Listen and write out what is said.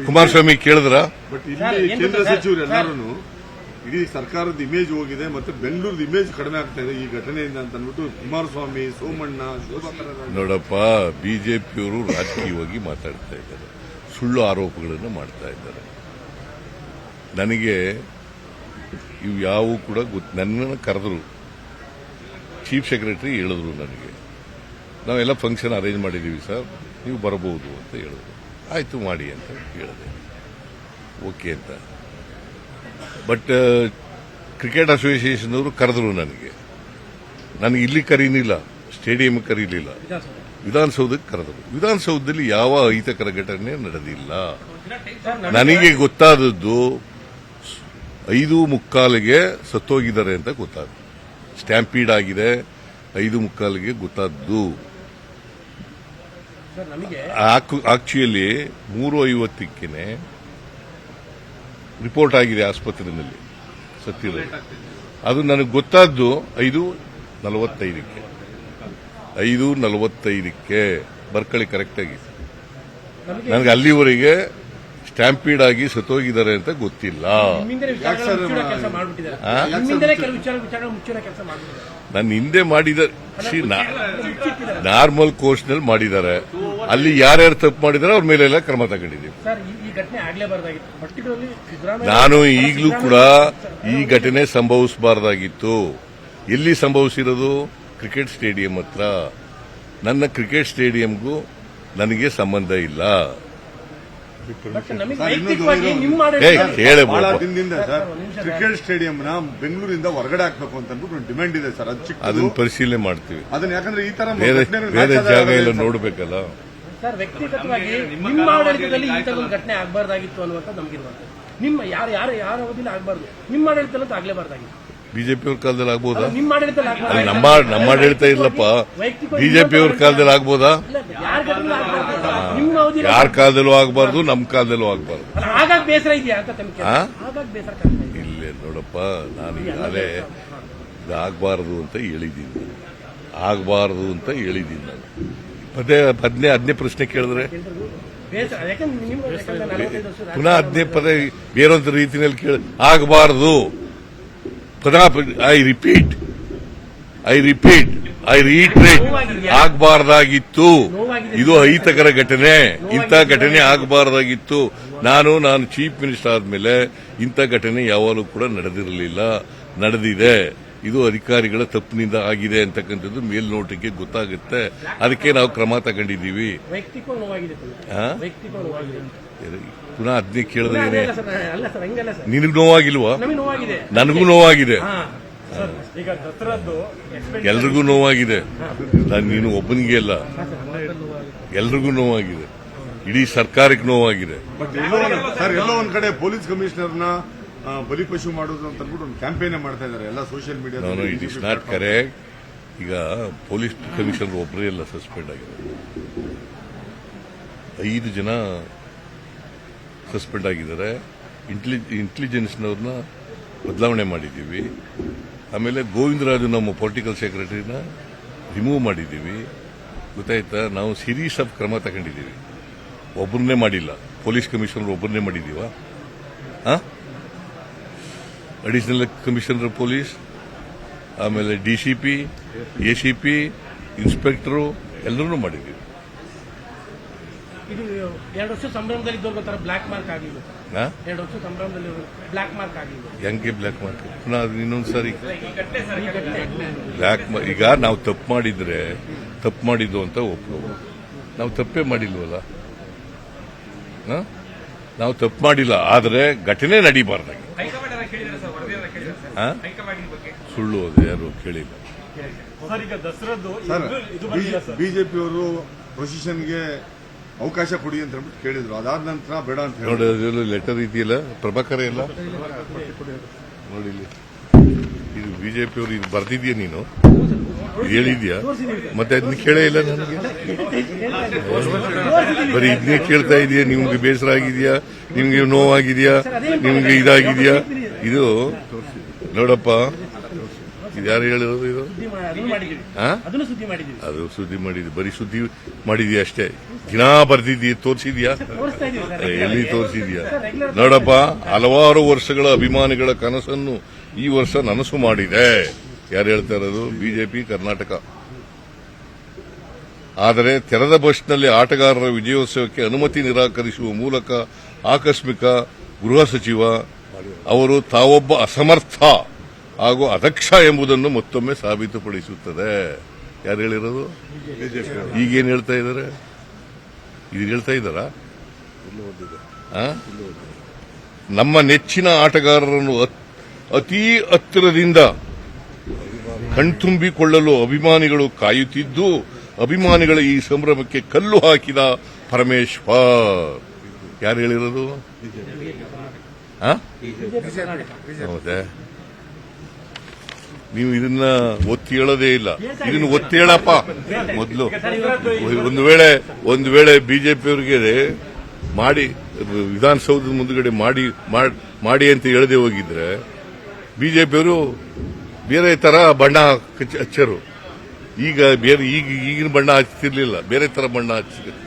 ಕುಮಾರಸ್ವಾಮಿ ಕೇಳಿದ್ರ? ಬಟ್ ಇಲ್ಲಿ ಕೇಂದ್ರ ಸಚಿವರು ಎಲ್ಲರೂ ಇಡೀ ಸರ್ಕಾರದ ಇಮೇಜ್ ಹೋಗಿದೆ ಮತ್ತೆ ಬೆಂಗಳೂರದ ಇಮೇಜ್ ಕಡಿಮೆ ಆಗ್ತಾ ಇದೆ ಈ ಘಟನೆಯಿಂದ ಅಂತ ಅಂದ್ಬಿಟ್ಟು ಕುಮಾರಸ್ವಾಮಿ, ಸೋಮಣ್ಣ, ಶೋಭಾ ಕರಂದ್ಲಾಜೆ ನೋಡಪ್ಪ, ಬಿಜೆಪಿಯವರು ರಾಜಕೀಯವಾಗಿ ಮಾತಾಡ್ತಾ ಇದ್ದಾರೆ, ಸುಳ್ಳು ಆರೋಪಗಳನ್ನು ಮಾಡ್ತಾ ಇದ್ದಾರೆ. ನನಗೆ ಇವು ಯಾವೂ ಕೂಡ ನನ್ನನ್ನು ಕರೆದ್ರು, ಚೀಫ್ ಸೆಕ್ರೆಟರಿ ಹೇಳಿದ್ರು ನನಗೆ, ನಾವೆಲ್ಲ ಫಂಕ್ಷನ್ ಅರೇಂಜ್ ಮಾಡಿದ್ದೀವಿ ಸರ್, ನೀವು ಬರಬಹುದು ಅಂತ ಹೇಳಿದ್ರು. ಆಯ್ತು ಮಾಡಿ ಅಂತ ಹೇಳಿದೆ, ಓಕೆ ಅಂತ. ಬಟ್ ಕ್ರಿಕೆಟ್ ಅಸೋಸಿಯೇಷನ್ ಅವರು ಕರೆದ್ರು ನನಗೆ ಇಲ್ಲಿ ಕರೀನಿಲ್ಲ, ಸ್ಟೇಡಿಯಂ ಕರೀಲಿಲ್ಲ, ವಿಧಾನಸೌಧಕ್ಕೆ ಕರೆದರು. ವಿಧಾನಸೌಧದಲ್ಲಿ ಯಾವ ಅಹಿತಕರ ಘಟನೆ ನಡೆದಿಲ್ಲ. ನನಗೆ ಗೊತ್ತಾದದ್ದು 5:45ಗೆ ಸತ್ತೋಗಿದ್ದಾರೆ ಅಂತ ಗೊತ್ತಾದ, ಸ್ಟ್ಯಾಂಪೀಡ್ ಆಗಿದೆ 5:45ಗೆ ಗೊತ್ತಾದ್ದು. ಆಕ್ಚುಲಿ 3:50ಕ್ಕೆ ರಿಪೋರ್ಟ್ ಆಗಿದೆ ಆಸ್ಪತ್ರೆಯಲ್ಲಿ ಸತ್ತಿದೆ. ಅದು ನನಗೆ ಗೊತ್ತಾದ್ದು 5:45ಕ್ಕೆ. 5:45ಕ್ಕೆ ಬರ್ಕಳಿ ಕರೆಕ್ಟ್ ಆಗಿ. ನನಗೆ ಅಲ್ಲಿವರೆಗೆ ಸ್ಟ್ಯಾಂಪೀಡ್ ಆಗಿ ಸತ್ತೋಗಿದ್ದಾರೆ ಅಂತ ಗೊತ್ತಿಲ್ಲ. ನನ್ನ ಹಿಂದೆ ಮಾಡಿದ ನಾರ್ಮಲ್ ಕೋರ್ಸ್ ನಲ್ಲಿ ಮಾಡಿದ್ದಾರೆ. ಅಲ್ಲಿ ಯಾರ್ಯಾರು ತಪ್ಪು ಮಾಡಿದಾರೆ ಅವ್ರ ಮೇಲೆಲ್ಲ ಕ್ರಮ ತಗೊಂಡಿದ್ದೀವಿ. ನಾನು ಈಗಲೂ ಕೂಡ ಈ ಘಟನೆ ಸಂಭವಿಸಬಾರ್ದಾಗಿತ್ತು. ಎಲ್ಲಿ ಸಂಭವಿಸಿರೋದು? ಕ್ರಿಕೆಟ್ ಸ್ಟೇಡಿಯಂ ಹತ್ರ. ನನ್ನ ಕ್ರಿಕೆಟ್ ಸ್ಟೇಡಿಯಂಗೂ ನನಗೆ ಸಂಬಂಧ ಇಲ್ಲ. ಬಹಳ ದಿನದಿಂದ ಸರ್ ಕ್ರಿಕೆಟ್ ಸ್ಟೇಡಿಯಂನ ಬೆಂಗಳೂರಿಂದ ಹೊರಗಡೆ ಹಾಕಬೇಕು ಅಂತ ಒಂದು ಡಿಮ್ಯಾಂಡ್ ಇದೆ ಸರ್. ಅದನ್ನ ಪರಿಶೀಲನೆ ಮಾಡ್ತೀವಿ. ಅದನ್ನ ಯಾಕಂದ್ರೆ ಈ ತರ ಬೇರೆ ಜಾಗ ಎಲ್ಲ ನೋಡಬೇಕಲ್ಲ ಸರ್. ವ್ಯಕ್ತಿಗತವಾಗಿ ನಿಮ್ಮ ಆಡಳಿತದಲ್ಲಿ ಈ ತರ ಒಂದು ಘಟನೆ ಆಗಬಾರ್ದಾಗಿತ್ತು ಅನ್ನುವಂಥ ನಮಗಿರುವಂತ. ನಿಮ್ಮ ಯಾರ ಅವಧಿಯಲ್ಲಿ ಆಗಬಾರ್ದು, ನಿಮ್ಮ ಆಡಳಿತದಲ್ಲಿ ಆಗಲೇಬಾರ್ದಾಗಿತ್ತು. ಬಿಜೆಪಿ ಅವ್ರ ಕಾಲದಲ್ಲಿ ಆಗ್ಬೋದಾ? ನಿಮ್ಮ ಆಡಳಿತದಲ್ಲಿ ನಮ್ಮ ಆಡಳಿತ ಇಲ್ಲಪ್ಪ, ಬಿಜೆಪಿ ಅವ್ರ ಕಾಲದಲ್ಲಿ ಆಗ್ಬೋದಾ? ಯಾರ ಕಾಲದಲ್ಲೂ ಆಗಬಾರ್ದು, ನಮ್ಮ ಕಾಲದಲ್ಲೂ ಆಗಬಾರ್ದು. ಹಾಗಾಗಿ ಬೇಸರ ಇದೆಯಾ ಅಂತ ತಮಗೆ? ಇಲ್ಲೇ ನೋಡಪ್ಪ, ನಾನು ಈಗಾಗಲೇ ಆಗಬಾರ್ದು ಅಂತ ಹೇಳಿದ್ದೀನಿ, ಆಗಬಾರ್ದು ಅಂತ ಹೇಳಿದ್ದೀನಿ. ನಾನು ಹದಿನೇ ಪ್ರಶ್ನೆ ಕೇಳಿದ್ರೆ ಪುನಃ 15 ಪದ ಬೇರೊಂದು ರೀತಿಯಲ್ಲಿ ಕೇಳ ಆಗಬಾರ್ದು. I repeat I reiterate ಆಗಬಾರ್ದಾಗಿತ್ತು. ಇದು ಅಹಿತಕರ ಘಟನೆ, ಇಂಥ ಘಟನೆ ಆಗಬಾರ್ದಾಗಿತ್ತು. ನಾನು ಚೀಫ್ ಮಿನಿಸ್ಟರ್ ಆದ್ಮೇಲೆ ಇಂಥ ಘಟನೆ ಯಾವಾಗಲೂ ಕೂಡ ನಡೆದಿರಲಿಲ್ಲ, ನಡೆದಿದೆ. ಇದು ಅಧಿಕಾರಿಗಳ ತಪ್ಪಿನಿಂದ ಆಗಿದೆ ಅಂತಕ್ಕಂಥದ್ದು ಮೇಲ್ನೋಟಕ್ಕೆ ಗೊತ್ತಾಗುತ್ತೆ. ಅದಕ್ಕೆ ನಾವು ಕ್ರಮ ತಗೊಂಡಿದ್ದೀವಿ. ಪುನಃ 15 ಕೇಳಿದ್ರೆ ನಿನಗೆ ನೋವಾಗಿಲ್ವಾ? ನನಗೂ ನೋವಾಗಿದೆ, ಎಲ್ರಿಗೂ ನೋವಾಗಿದೆ. ನೀನು ಒಬ್ಬನಿಗೆ ಅಲ್ಲ, ಎಲ್ರಿಗೂ ನೋವಾಗಿದೆ, ಇಡೀ ಸರ್ಕಾರಕ್ಕೆ ನೋವಾಗಿದೆ. ಸರ್ ಎಲ್ಲೋ ಒಂದ್ ಕಡೆ ಪೊಲೀಸ್ ಕಮಿಷನರ್ನ ಬಲಿಪಶು ಮಾಡೋದು ಅಂತ ಅಂದ್ಬಿಟ್ಟು ಒಂದು ಕ್ಯಾಂಪೇನ್ ಮಾಡ್ತಾ ಇದ್ದಾರೆ ಎಲ್ಲ social media. It is not correct. ಈಗ ಪೊಲೀಸ್ ಕಮಿಷನರ್ ಒಬ್ಬರೇ ಎಲ್ಲ ಸಸ್ಪೆಂಡ್ ಆಗಿದೆ, 5 ಜನ ಸಸ್ಪೆಂಡ್ ಆಗಿದ್ದಾರೆ. ಇಂಟೆಲಿಜೆನ್ಸ್ನವ್ರನ್ನ ಬದಲಾವಣೆ ಮಾಡಿದ್ದೀವಿ. ಆಮೇಲೆ ಗೋವಿಂದರಾಜು ನಮ್ಮ ಪೊಲಿಟಿಕಲ್ ಸೆಕ್ರೆಟರಿನ ರಿಮೂವ್ ಮಾಡಿದ್ದೀವಿ. ಗೊತ್ತಾಯ್ತಾ? ನಾವು ಸೀರೀಸ್ ಆಫ್ ಕ್ರಮ ತಗೊಂಡಿದ್ದೀವಿ. ಒಬ್ಬರನ್ನೇ ಮಾಡಿಲ್ಲ, ಪೊಲೀಸ್ ಕಮಿಷನರ್ ಒಬ್ಬರನ್ನೇ ಮಾಡಿದ್ದೀವ. ಅಡಿಷನಲ್ ಕಮಿಷನರ್ ಪೊಲೀಸ್, ಆಮೇಲೆ ಡಿಸಿಪಿ, ಎಸಿಪಿ, ಇನ್ಸ್ಪೆಕ್ಟರು ಎಲ್ಲರೂ ಮಾಡಿದ್ದೀವಿ. ಇದು 2 ವರ್ಷ ಸಂಭ್ರಮದಲ್ಲಿ ಇದ್ದವ್ರಿಗೊಂಥರ ಬ್ಲಾಕ್ ಮಾರ್ಕ್ ಆಗಲಿಲ್ಲ. 2 ವರ್ಷ ಸಂಭ್ರಮದಲ್ಲಿ ಬ್ಲಾಕ್ ಮಾರ್ಕ್ ಆಗಲಿಲ್ಲ. ಹೆಂಗೆ ಬ್ಲಾಕ್ ಮಾರ್ಕ್? ಪುನಃ ಇನ್ನೊಂದ್ಸರಿ ಬ್ಲಾಕ್ ಈಗ ನಾವು ತಪ್ಪು ಮಾಡಿದ್ರೆ ತಪ್ಪು ಮಾಡಿದ್ದು ಅಂತ ಒಪ್ಕೋಬೋದು. ನಾವು ತಪ್ಪೇ ಮಾಡಿಲ್ವಲ್ಲ, ನಾವು ತಪ್ಪು ಮಾಡಿಲ್ಲ. ಆದರೆ ಘಟನೆ ನಡೀಬಾರ್ದಾಗಿ ಸುಳ್ಳು ಅದು ಯಾರು ಕೇಳಿಲ್ಲ. ಬಿಜೆಪಿಯವರು ಪೊಸಿಷನ್ಗೆ ಅವಕಾಶ ಕೊಡಿ ಅಂತ ಹೇಳ್ಬಿಟ್ಟು ಕೇಳಿದ್ರು. ಅದಾದ ನಂತರ ಬೇಡ ಅಂತ ನೋಡಿ, ಲೆಟರ್ ಇದೆಯಲ್ಲ ಪ್ರಭಾಕರ ಎಲ್ಲ ನೋಡಿ, ಇದು ಬಿಜೆಪಿಯವರು ಇದು ಬರ್ದಿದ್ಯಾ, ನೀನು ಹೇಳಿದ್ಯಾ? ಮತ್ತೆ ಅದನ್ನ ಕೇಳೇ ಇಲ್ಲ ನನಗೆ. ಬರೀ ಇದನ್ನೇ ಕೇಳ್ತಾ ಇದೆಯಾ? ನಿಮ್ಗೆ ಬೇಸರ ಆಗಿದೆಯಾ? ನಿಮ್ಗೆ ನೋವಾಗಿದೆಯಾ? ನಿಮ್ಗೆ ಇದಾಗಿದೆಯಾ? ಇದು ನೋಡಪ್ಪ, ಯಾರು ಹೇಳಿರೋದು ಇದು? ಅದನ್ನು ಮಾಡಿದ್ದೀವಿ, ಆ? ಅದನ್ನು ಸುದ್ದಿ ಮಾಡಿದ್ದೀವಿ, ಅದು ಸುದ್ದಿ ಮಾಡಿದ್ವಿ, ಬರೀ ಸುದ್ದಿ ಮಾಡಿದ್ಯಾ ಅಷ್ಟೇ. ದಿನಾ ಬರ್ದಿದ್ಯಾ, ತೋರಿಸಿದ್ಯಾ? ತೋರಿಸ್ತಾ ಇದೀವಿ ಸರ್. ಎಲ್ಲಿ ತೋರಿಸಿದ್ಯಾ? ನೋಡಪ್ಪ, ಹಲವಾರು ವರ್ಷಗಳ ಅಭಿಮಾನಿಗಳ ಕನಸನ್ನು ಈ ವರ್ಷ ನನಸು ಮಾಡಿದೆ. ಯಾರು ಹೇಳ್ತಾ ಇರೋದು? ಬಿಜೆಪಿ ಕರ್ನಾಟಕ. ಆದರೆ ತೆರೆದ ಬಸ್ನಲ್ಲಿ ಆಟಗಾರರ ವಿಜಯೋತ್ಸವಕ್ಕೆ ಅನುಮತಿ ನಿರಾಕರಿಸುವ ಮೂಲಕ ಆಕಸ್ಮಿಕ ಗೃಹ ಸಚಿವ ಅವರು ತಾವೊಬ್ಬ ಅಸಮರ್ಥ ಹಾಗೂ ಅದಕ್ಷ ಎಂಬುದನ್ನು ಮತ್ತೊಮ್ಮೆ ಸಾಬೀತುಪಡಿಸುತ್ತದೆ. ಯಾರು ಹೇಳಿರೋದು? ಈಗೇನು ಹೇಳ್ತಾ ಇದ್ದಾರೆ? ಇದು ಹೇಳ್ತಾ ಇದ್ದಾರಾ? ನಮ್ಮ ನೆಚ್ಚಿನ ಆಟಗಾರರನ್ನು ಅತೀ ಹತ್ತಿರದಿಂದ ಕಣ್ತುಂಬಿಕೊಳ್ಳಲು ಅಭಿಮಾನಿಗಳು ಕಾಯುತ್ತಿದ್ದು, ಅಭಿಮಾನಿಗಳ ಈ ಸಂಭ್ರಮಕ್ಕೆ ಕಲ್ಲು ಹಾಕಿದ ಪರಮೇಶ್ವರ್. ಯಾರು ಹೇಳಿರೋದು? ಹೌದೇ? ನೀವು ಇದನ್ನ ಒತ್ತಿ ಹೇಳೋದೇ ಇಲ್ಲ. ಇದನ್ನು ಒತ್ತಿ ಹೇಳಪ್ಪ ಮೊದಲು. ಒಂದು ವೇಳೆ ಬಿಜೆಪಿಯವರಿಗೆ ಮಾಡಿ ವಿಧಾನಸೌಧದ ಮುಂದುಗಡೆ ಮಾಡಿ ಅಂತ ಹೇಳದೆ ಹೋಗಿದ್ರೆ ಬಿಜೆಪಿಯವರು ಬೇರೆ ತರ ಬಣ್ಣ ಹಚ್ಚರು. ಈಗ ಈಗಿನ ಬಣ್ಣ ಹಚ್ತಿರ್ಲಿಲ್ಲ, ಬೇರೆ ತರ ಬಣ್ಣ ಹಚ್ಚಿದ್ರು.